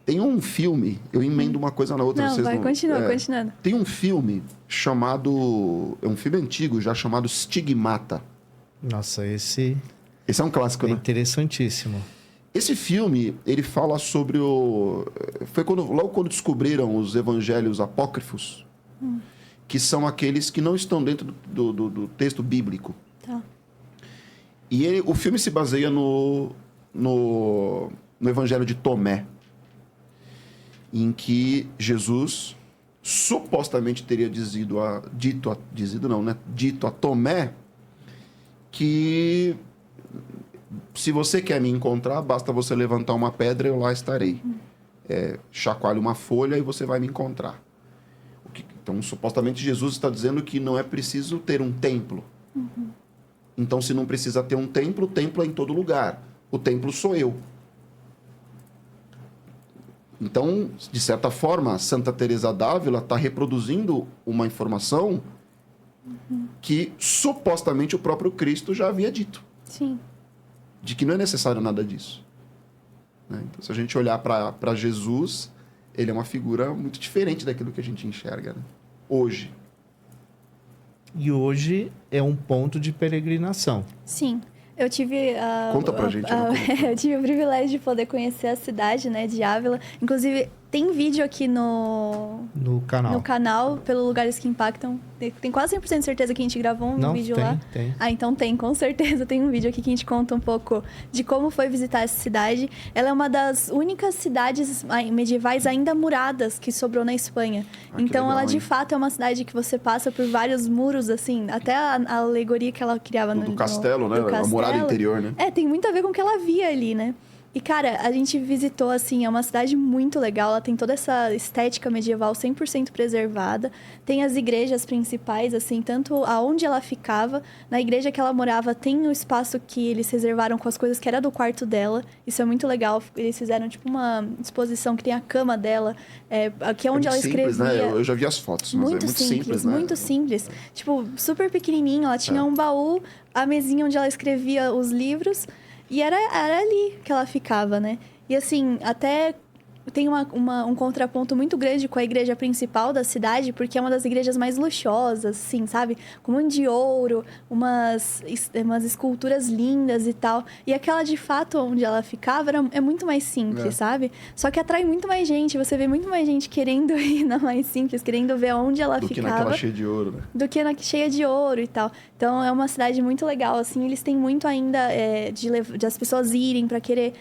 Tem um filme, eu emendo uma coisa na outra. Não, vocês vai, continua, continuando. Tem um filme chamado... É um filme antigo já, chamado Stigmata. Nossa, esse Esse é um clássico, é né? interessantíssimo. Esse filme, ele fala sobre o... Foi logo quando descobriram os evangelhos apócrifos, que são aqueles que não estão dentro do texto bíblico. Tá. E o filme se baseia no evangelho de Tomé, em que Jesus supostamente teria dito a Tomé que se você quer me encontrar, basta você levantar uma pedra e eu lá estarei. Chacoalhe uma folha e você vai me encontrar. Então, supostamente, Jesus está dizendo que não é preciso ter um templo. Então, se não precisa ter um templo, o templo é em todo lugar. O templo sou eu. Então, de certa forma, Santa Teresa d'Ávila está reproduzindo uma informação que supostamente o próprio Cristo já havia dito. Sim. De que não é necessário nada disso. Né? Então, se a gente olhar para Jesus, ele é uma figura muito diferente daquilo que a gente enxerga, né? Hoje. E hoje é um ponto de peregrinação. Sim. Eu tive... Conta pra gente. Eu tive o privilégio de poder conhecer a cidade, né, de Ávila. Inclusive, tem vídeo aqui no canal, pelo Lugares que Impactam. Tem quase 100% de certeza que a gente gravou um vídeo lá. Tem. Ah, então tem, com certeza. Tem um vídeo aqui que a gente conta um pouco de como foi visitar essa cidade. Ela é uma das únicas cidades medievais ainda muradas que sobrou na Espanha. Então, legal, ela de fato é uma cidade que você passa por vários muros, assim. Até a alegoria que ela criava do castelo, né? A muralha interior, né? Tem muito a ver com o que ela via ali, né? E, cara, a gente visitou, assim, é uma cidade muito legal. Ela tem toda essa estética medieval 100% preservada. Tem as igrejas principais, assim, tanto aonde ela ficava. Na igreja que ela morava, tem o espaço que eles reservaram com as coisas que era do quarto dela. Isso é muito legal. Eles fizeram, tipo, uma exposição que tem a cama dela, que é onde ela simples, escrevia. Né? Eu já vi as fotos, mas muito é muito simples, né? Muito simples. Tipo, super pequenininho. Ela tinha um baú, a mesinha onde ela escrevia os livros... E era ali que ela ficava, né? E assim, até tem um contraponto muito grande com a igreja principal da cidade, porque é uma das igrejas mais luxuosas, assim, sabe? Com um de ouro, umas esculturas lindas e tal. E aquela, de fato, onde ela ficava, é muito mais simples, sabe? Só que atrai muito mais gente. Você vê muito mais gente querendo ir na mais simples, querendo ver onde ela ficava. Do que naquela cheia de ouro, né? Do que na cheia de ouro e tal. Então, é uma cidade muito legal, assim. Eles têm muito ainda de as pessoas irem pra querer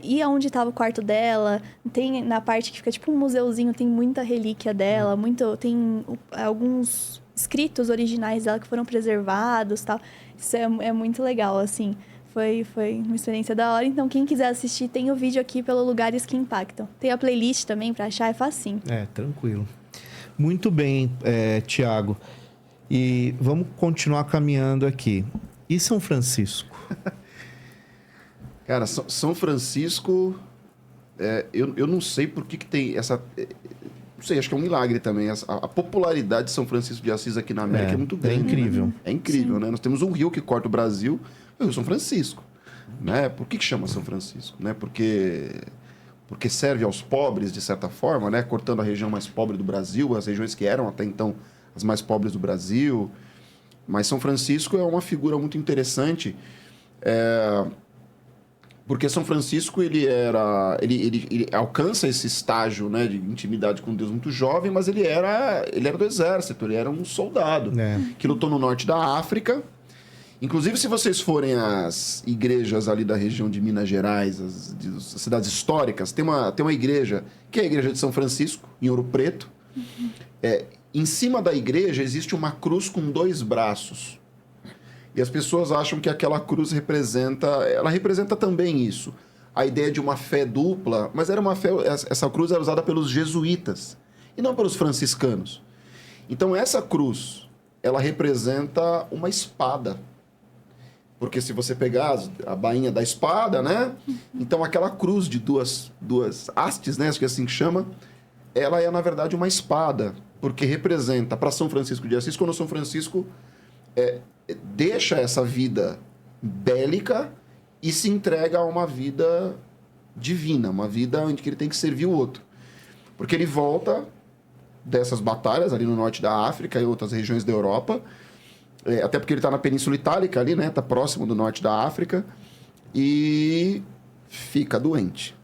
ir aonde estava o quarto dela. Tem na parte que fica tipo um museuzinho, tem muita relíquia dela, tem alguns escritos originais dela que foram preservados e tal. Isso é muito legal, assim. Foi uma experiência da hora. Então, quem quiser assistir, tem o vídeo aqui pelo Lugares que Impactam. Tem a playlist também pra achar, é facinho. Tranquilo. Muito bem, Tiago. E vamos continuar caminhando aqui. E São Francisco? Cara, São Francisco... eu não sei por que tem essa... Não sei, acho que é um milagre também. A popularidade de São Francisco de Assis aqui na América é muito grande. É incrível. Né? É incrível, né? Nós temos um rio que corta o Brasil, é o Rio São Francisco. Né? Por que chama São Francisco? Né? Porque serve aos pobres, de certa forma, né? Cortando a região mais pobre do Brasil, as regiões que eram até então as mais pobres do Brasil. Mas São Francisco é uma figura muito interessante, porque São Francisco ele alcança esse estágio, né, de intimidade com Deus muito jovem, mas ele era do exército, ele era um soldado que lutou no norte da África. Inclusive, se vocês forem às igrejas ali da região de Minas Gerais, as cidades históricas, tem uma igreja, que é a igreja de São Francisco, em Ouro Preto. Em cima da igreja existe uma cruz com 2 braços. E as pessoas acham que aquela cruz representa também isso. A ideia de uma fé dupla, mas essa cruz era usada pelos jesuítas e não pelos franciscanos. Então essa cruz, ela representa uma espada. Porque se você pegar a bainha da espada, né? Então aquela cruz de duas hastes, né? Acho que é assim que chama, ela é na verdade uma espada. Porque representa para São Francisco de Assis, quando São Francisco deixa essa vida bélica e se entrega a uma vida divina, uma vida onde ele tem que servir o outro. Porque ele volta dessas batalhas ali no norte da África e outras regiões da Europa, até porque ele está na Península Itálica ali, né? Está próximo do norte da África e fica doente.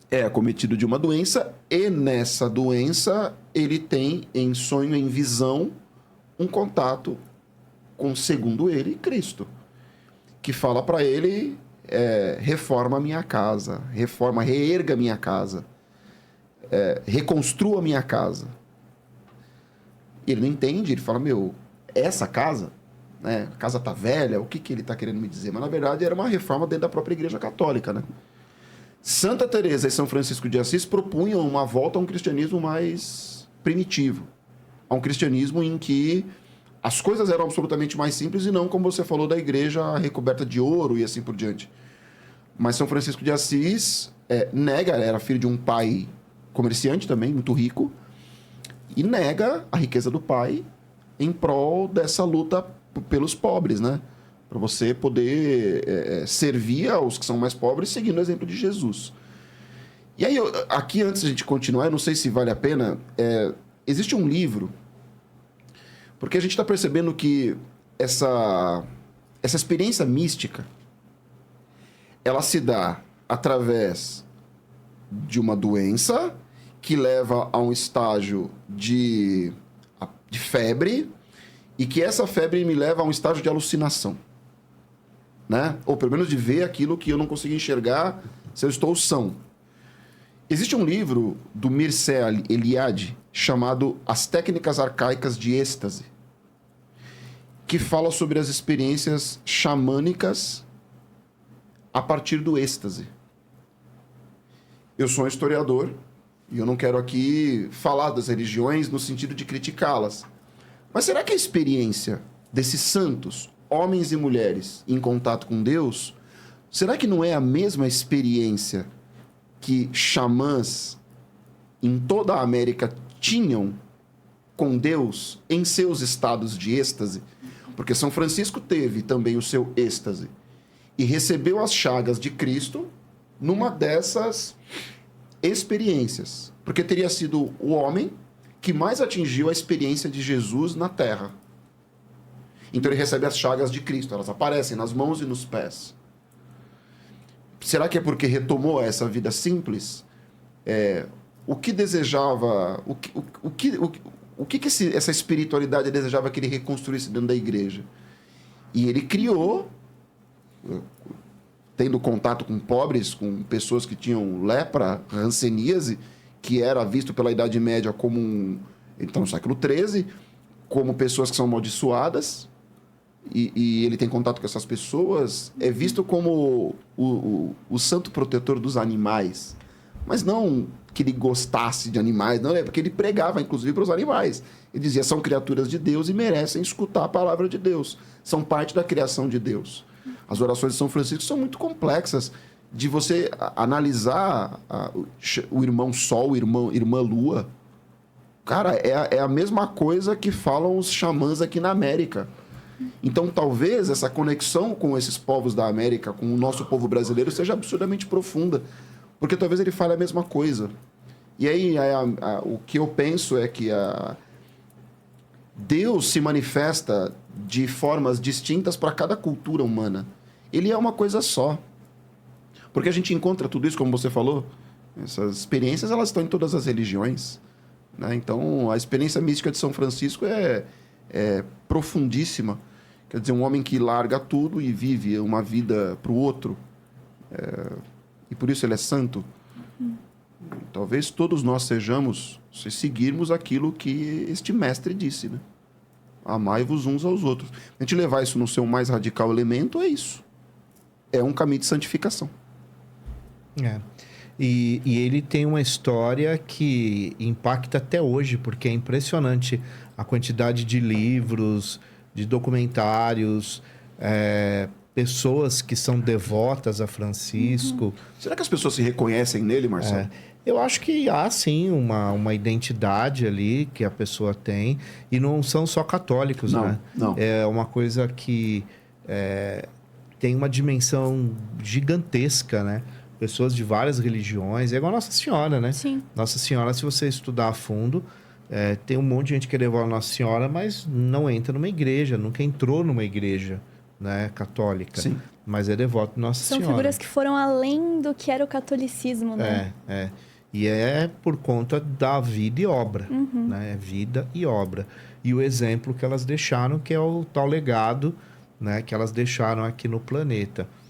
É acometido de uma doença e nessa doença ele tem em sonho, em visão, um contato com, segundo ele, Cristo, que fala para ele, reforma a minha casa, reerga a minha casa, reconstrua a minha casa. Ele não entende, ele fala, essa casa, né, a casa tá velha, o que ele está querendo me dizer? Mas, na verdade, era uma reforma dentro da própria Igreja Católica, né? Santa Teresa e São Francisco de Assis propunham uma volta a um cristianismo mais primitivo, a um cristianismo em que as coisas eram absolutamente mais simples e não, como você falou, da igreja recoberta de ouro e assim por diante. Mas São Francisco de Assis era filho de um pai comerciante também, muito rico, e nega a riqueza do pai em prol dessa luta pelos pobres, né? Para você poder servir aos que são mais pobres, seguindo o exemplo de Jesus. E aí, aqui, antes de a gente continuar, eu não sei se vale a pena, existe um livro, porque a gente está percebendo que essa experiência mística, ela se dá através de uma doença que leva a um estágio de febre, e que essa febre me leva a um estágio de alucinação, né? Ou pelo menos de ver aquilo que eu não consigo enxergar se eu estou são. Existe um livro do Mircea Eliade chamado As Técnicas Arcaicas de Êxtase, que fala sobre as experiências xamânicas a partir do êxtase. Eu sou um historiador e eu não quero aqui falar das religiões no sentido de criticá-las. Mas será que a experiência desses santos, homens e mulheres, em contato com Deus, será que não é a mesma experiência que xamãs em toda a América tinham com Deus em seus estados de êxtase? Porque São Francisco teve também o seu êxtase e recebeu as chagas de Cristo numa dessas experiências, porque teria sido o homem que mais atingiu a experiência de Jesus na Terra. Então ele recebe as chagas de Cristo, elas aparecem nas mãos e nos pés. Será que é porque retomou essa vida simples? O que desejava, o que essa espiritualidade desejava que ele reconstruísse dentro da igreja? E ele criou, tendo contato com pobres, com pessoas que tinham lepra, hanseníase, que era visto pela Idade Média como então no século XIII, como pessoas que são amaldiçoadas, e ele tem contato com essas pessoas, é visto como o santo protetor dos animais. Mas não que ele gostasse de animais, não, é porque ele pregava, inclusive, para os animais. Ele dizia, são criaturas de Deus e merecem escutar a palavra de Deus. São parte da criação de Deus. As orações de São Francisco são muito complexas, de você analisar o irmão Sol, irmã Lua. Cara, é a mesma coisa que falam os xamãs aqui na América. Então, talvez essa conexão com esses povos da América, com o nosso povo brasileiro, seja absurdamente profunda. Porque talvez ele fale a mesma coisa. E aí, o que eu penso é que Deus se manifesta de formas distintas para cada cultura humana. Ele é uma coisa só. Porque a gente encontra tudo isso, como você falou, essas experiências, elas estão em todas as religiões, né? Então, a experiência mística de São Francisco é profundíssima. Quer dizer, um homem que larga tudo e vive uma vida para o outro. E por isso ele é santo. Talvez todos nós sejamos, se seguirmos aquilo que este mestre disse, né? Amai-vos uns aos outros. A gente levar isso no seu mais radical elemento, é isso. É um caminho de santificação. E ele tem uma história que impacta até hoje, porque é impressionante a quantidade de livros, de documentários, pessoas que são devotas a Francisco. Será que as pessoas se reconhecem nele, Marcelo? Eu acho que há, sim, uma identidade ali que a pessoa tem. E não são só católicos, né? Não. É uma coisa que tem uma dimensão gigantesca, né? pessoas de várias religiões. É igual Nossa Senhora, né? Sim. Nossa Senhora, se você estudar a fundo, tem um monte de gente que leva a Nossa Senhora, mas não entra numa igreja, nunca entrou numa igreja, né, católica. Sim. Mas é devoto de Nossa São Senhora. figuras que foram além do que era o catolicismo, né? E é por conta da vida e obra, né? É vida e obra. E o exemplo que elas deixaram, que é o tal legado, né, que elas deixaram aqui no planeta.